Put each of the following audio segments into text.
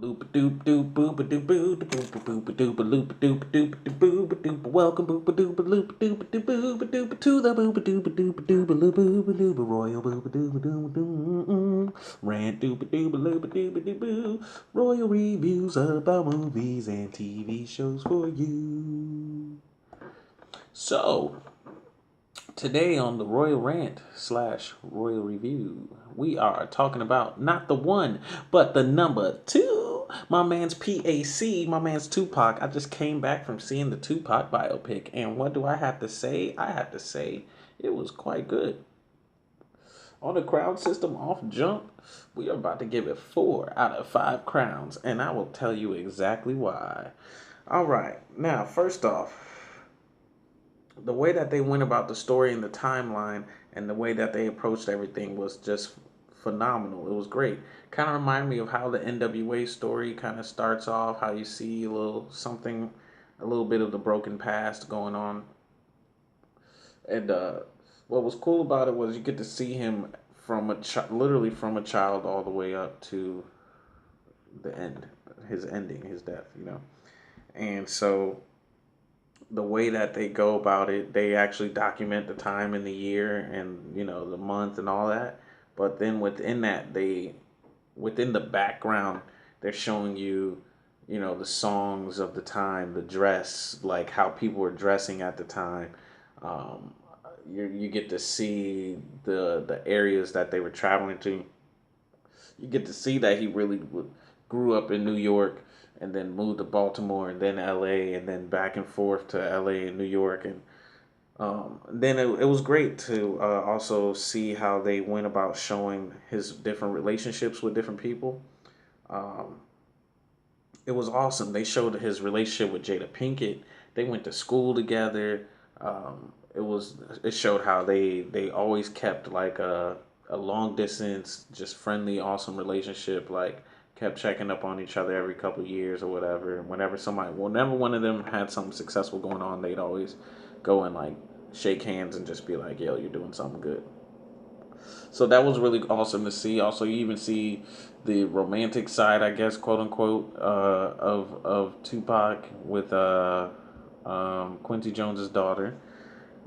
Loop doop doop boop a doop boo doop boop a doop a loop doop doop doop a doop. Welcome boop a doop a loop doop doop boop a doop to the boop a doop a doop doop a loop boop a doop a royal boop a doop a doop doop. Rant doop a doop a loop a doop a doop boo. Royal reviews about movies and TV shows for you. So, today on the Royal Rant slash Royal Review, we are talking about not the one, but the number two. My man's PAC, my man's Tupac. I just came back from seeing the Tupac biopic, and what do I have to say? I have to say it was quite good. On the crown system off jump, we are about to give it 4 out of 5 crowns, and I will tell you exactly why. All right, now, first off, the way that they went about the story and the timeline and the way that they approached everything was just phenomenal. It was great. Kind of reminded me of how the NWA story kind of starts off, how you see a little something, a little bit of the broken past going on. And what was cool about it was you get to see him from literally from a child all the way up to the end, his ending, his death, you know. And so the way that they go about it, they actually document the time in the year and the month and all that. But then within that, within the background, they're showing you, the songs of the time, the dress, like how people were dressing at the time. Um, you get to see the areas that they were traveling to. You get to see that he really grew up in New York and then moved to Baltimore and then LA and then back and forth to LA and New York. And then it was great to also see how they went about showing his different relationships with different people. Um, it was awesome. They showed his relationship with Jada Pinkett. They went to school together. It showed how they always kept like a long distance, just friendly, awesome relationship. Like kept checking up on each other every couple of years or whatever. Whenever one of them had something successful going on, they'd always go and like shake hands and just be like, "Yo, you're doing something good." So that was really awesome to see. Also, you even see the romantic side, I guess, quote unquote, of Tupac with Quincy Jones's daughter.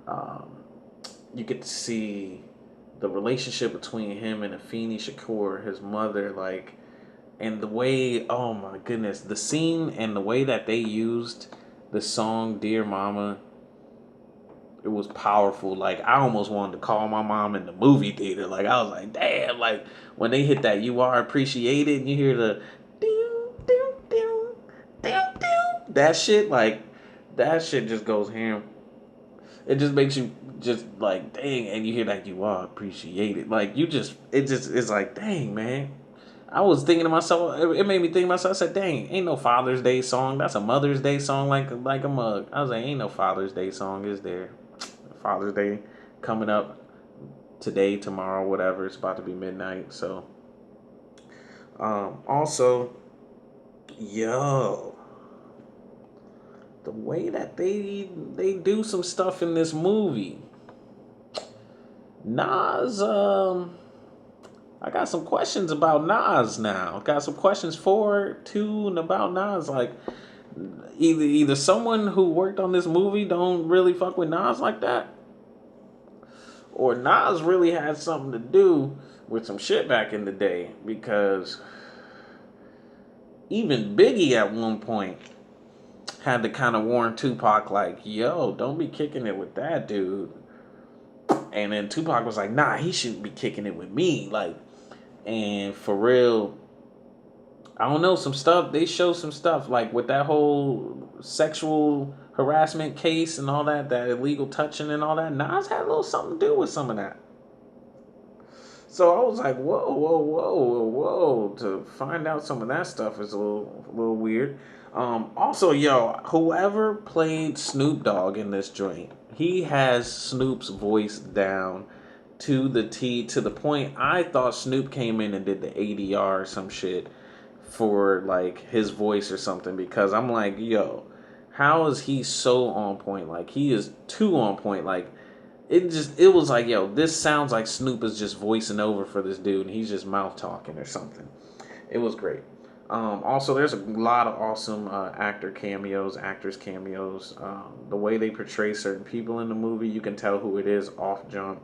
Um, you get to see the relationship between him and Afeni Shakur, his mother, like, and the way, oh my goodness, the scene and the way that they used the song "Dear Mama," it was powerful. Like I almost wanted to call my mom in the movie theater. Like I was like, damn, like when they hit that "You Are Appreciated" and you hear the ding ding ding ding ding, that shit, like that shit just goes ham. It just makes you just like dang, and you hear that "You Are Appreciated," like it's like dang, man. I was thinking to myself, it made me think to myself. I said, "Dang, ain't no Father's Day song. That's a Mother's Day song, like a mug." I was like, "Ain't no Father's Day song, is there?" Father's Day coming up today, tomorrow, whatever. It's about to be midnight, so also, yo, the way that they do some stuff in this movie, Nas, I got some questions about Nas now. Got some questions for to and about Nas. Like either someone who worked on this movie don't really fuck with Nas like that, or Nas really had something to do with some shit back in the day. Because even Biggie at one point had to kind of warn Tupac, like, "Yo, don't be kicking it with that dude." And then Tupac was like, "Nah, he shouldn't be kicking it with me." Like, and for real, I don't know, some stuff, they show some stuff like with that whole sexual harassment case and all that illegal touching and all that. Nas had a little something to do with some of that. So I was like, whoa, whoa, whoa, whoa, whoa. To find out some of that stuff is a little weird. Also, yo, whoever played Snoop Dogg in this joint, he has Snoop's voice down to the T, to the point I thought Snoop came in and did the ADR or some shit for like his voice or something, because I'm like, yo, how is he so on point? Like he is too on point. Like it was like, yo, this sounds like Snoop is just voicing over for this dude and he's just mouth talking or something. It was great. Also, there's a lot of awesome actors cameos. The way they portray certain people in the movie, you can tell who it is off jump.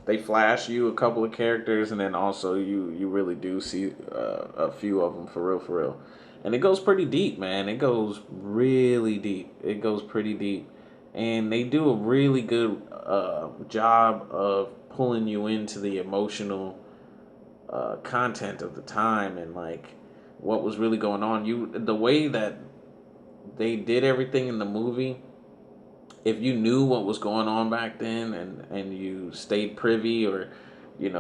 They flash you a couple of characters, and then also you really do see a few of them for real, and it goes pretty deep, man. It goes really deep. It goes pretty deep, and they do a really good job of pulling you into the emotional content of the time and like what was really going on. The way that they did everything in the movie, if you knew what was going on back then and you stayed privy, or you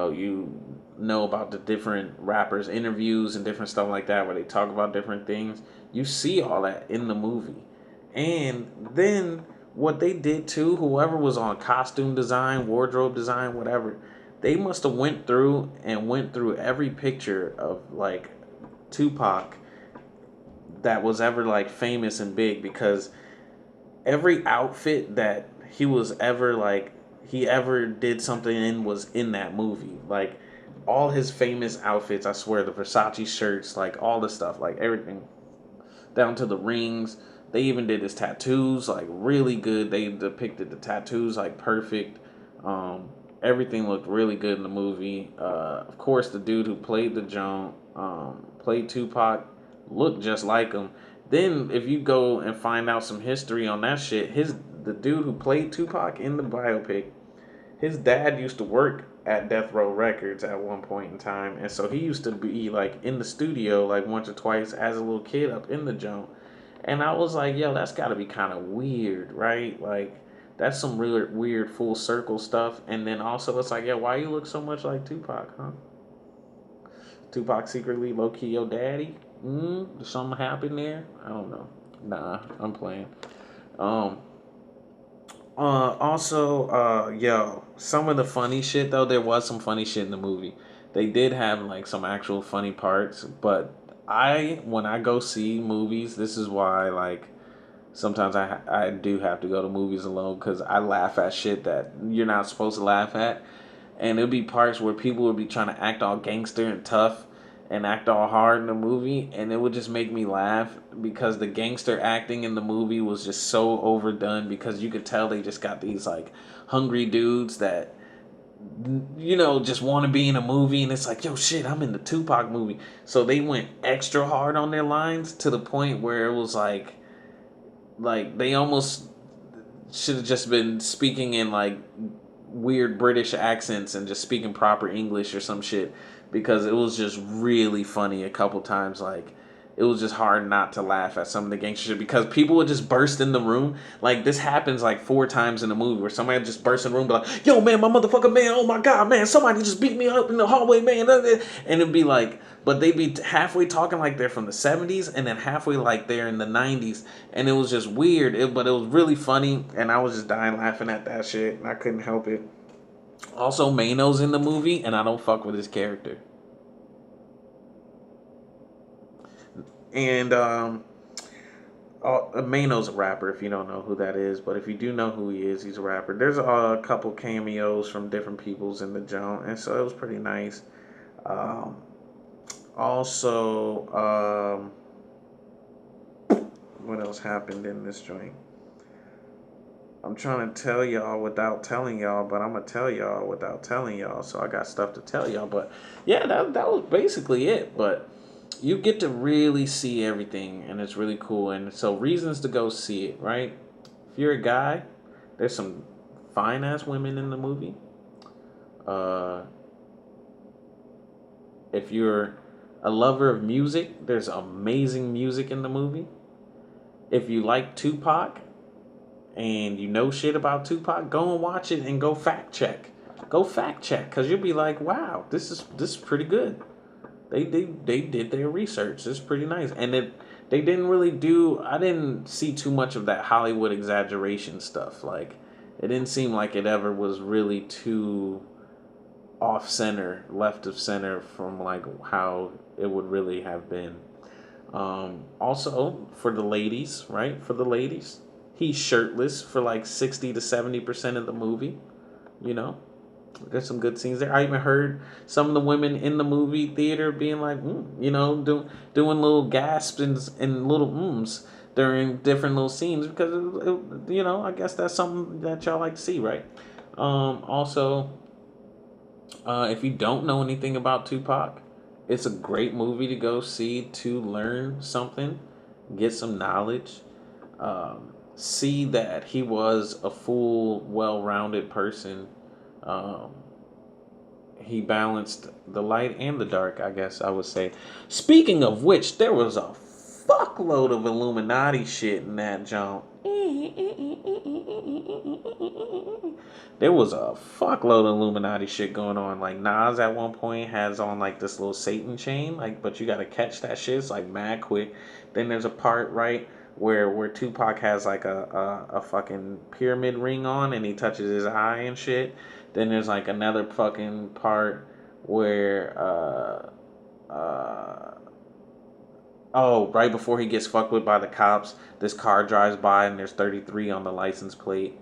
know about the different rappers interviews and different stuff like that where they talk about different things, you see all that in the movie. And then what they did too, whoever was on costume design, wardrobe design, whatever, they must have went through every picture of like Tupac that was ever like famous and big, because every outfit that he was ever like he ever did something in was in that movie. Like all his famous outfits, I swear, the Versace shirts, like all the stuff, like everything, down to the rings. They even did his tattoos, like really good. They depicted the tattoos like perfect. Everything looked really good in the movie. Of course, the dude who played the Joan, played Tupac, looked just like him. Then, if you go and find out some history on that shit, the dude who played Tupac in the biopic, his dad used to work at Death Row Records at one point in time, and so he used to be like in the studio like once or twice as a little kid up in the joint. And I was like, yo, that's got to be kind of weird, right? Like, that's some really weird full circle stuff. And then also, it's like, yeah, why you look so much like Tupac, huh? Tupac secretly low key your daddy? Did something happen there? I don't know. Nah, I'm playing. Um. Yo, some of the funny shit though, there was some funny shit in the movie. They did have like some actual funny parts, but when I go see movies, this is why like sometimes I do have to go to movies alone, because I laugh at shit that you're not supposed to laugh at. And there'll be parts where people would be trying to act all gangster and tough and act all hard in the movie, and it would just make me laugh because the gangster acting in the movie was just so overdone, because you could tell they just got these like hungry dudes that just want to be in a movie, and it's like, yo, shit, I'm in the Tupac movie. So they went extra hard on their lines to the point where it was like they almost should have just been speaking in like weird British accents and just speaking proper English or some shit, because it was just really funny a couple times. Like, it was just hard not to laugh at some of the gangster shit, because people would just burst in the room. Like, this happens like 4 times in the movie where somebody just bursts in the room and be like, yo, man, my motherfucker, man, oh my God, man, somebody just beat me up in the hallway, man. And it'd be like, but they'd be halfway talking like they're from the 70s and then halfway like they're in the 90s. And it was just weird, but it was really funny. And I was just dying laughing at that shit, and I couldn't help it. Also, Mano's in the movie, and I don't fuck with his character. And Mano's a rapper, if you don't know who that is. But if you do know who he is, he's a rapper. There's a couple cameos from different peoples in the joint, and so it was pretty nice. Also, what else happened in this joint? I'm trying to tell y'all without telling y'all, but I'm going to tell y'all without telling y'all. So I got stuff to tell y'all. But yeah, that was basically it. But you get to really see everything, and it's really cool. And so reasons to go see it, right? If you're a guy, there's some fine-ass women in the movie. If you're a lover of music, there's amazing music in the movie. If you like Tupac and you know shit about Tupac, go and watch it and go fact check. Go fact check, because you'll be like, wow, this is pretty good. They did their research. It's pretty nice. And they didn't really I didn't see too much of that Hollywood exaggeration stuff. Like, it didn't seem like it ever was really too off center, left of center from like how it would really have been. Also, for the ladies, right? For the ladies, he's shirtless for like 60 to 70% of the movie, you know? There's some good scenes there. I even heard some of the women in the movie theater being like, doing little gasps and little during different little scenes because, I guess that's something that y'all like to see, right? Also, if you don't know anything about Tupac, it's a great movie to go see to learn something, get some knowledge, see that he was a full, well-rounded person. Um, he balanced the light and the dark, I guess I would say. Speaking of which, there was a fuckload of Illuminati shit in that jump. There was a fuckload of Illuminati shit going on. Like Nas at one point has on like this little Satan chain, like, but you gotta catch that shit. It's like mad quick. Then there's a part right where Tupac has like a fucking pyramid ring on and he touches his eye and shit. Then there's like another fucking part where oh, right before he gets fucked with by the cops, this car drives by and there's 33 on the license plate.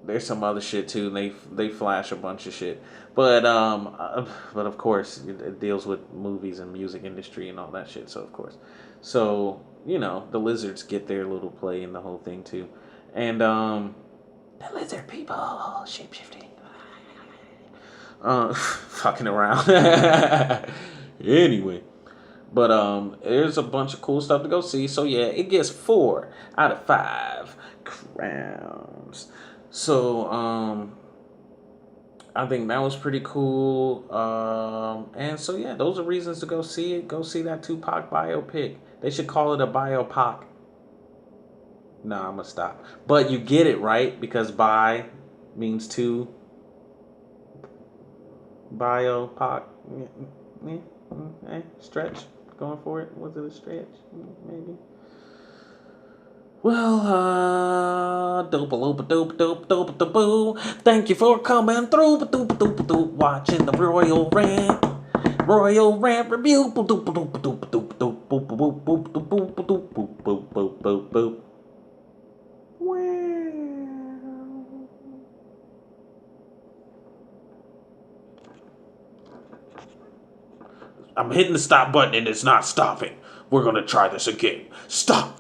There's some other shit too. And they flash a bunch of shit, but of course it deals with movies and music industry and all that shit. So of course, the lizards get their little play in the whole thing too, and the lizard people shapeshifting, fucking around. Anyway. But there's a bunch of cool stuff to go see. So yeah, it gets 4 out of 5 crowns. So I think that was pretty cool. And so yeah, those are reasons to go see it. Go see that Tupac biopic. They should call it a biopic. Nah, I'm gonna stop. But you get it right because bi means two. Biopic. Stretch. Going for it. Was it a stretch? Maybe. Well, dope. Thank you for coming through. Watching the Royal Rant. Royal Rant Review. I'm hitting the stop button and it's not stopping. We're gonna try this again. Stop.